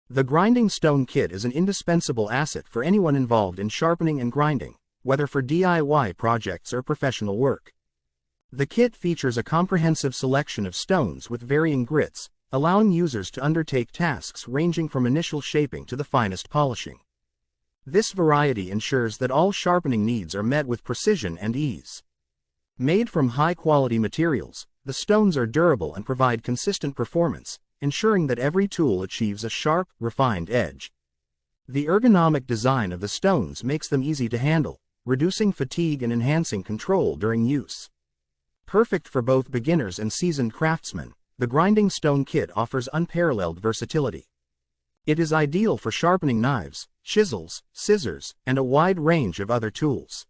The grinding stone kit is an indispensable asset for anyone involved in sharpening and grinding, whether for DIY projects or professional work. The kit features a comprehensive selection of stones with varying grits, allowing users to undertake tasks ranging from initial shaping to the finest polishing. This variety ensures that all sharpening needs are met with precision and ease. Made from high-quality materials, the stones are durable and provide consistent performance, ensuring that every tool achieves a sharp, refined edge. The ergonomic design of the stones makes them easy to handle, reducing fatigue and enhancing control during use. Perfect for both beginners and seasoned craftsmen, the grinding stone kit offers unparalleled versatility. It is ideal for sharpening knives, chisels, scissors, and a wide range of other tools.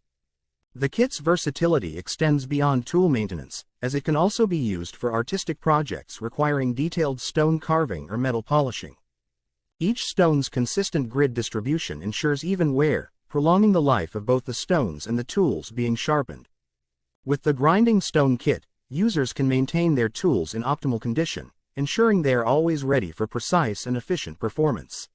The kit's versatility extends beyond tool maintenance, as it can also be used for artistic projects requiring detailed stone carving or metal polishing. Each stone's consistent grid distribution ensures even wear, prolonging the life of both the stones and the tools being sharpened. With the grinding stone kit, users can maintain their tools in optimal condition, ensuring they are always ready for precise and efficient performance.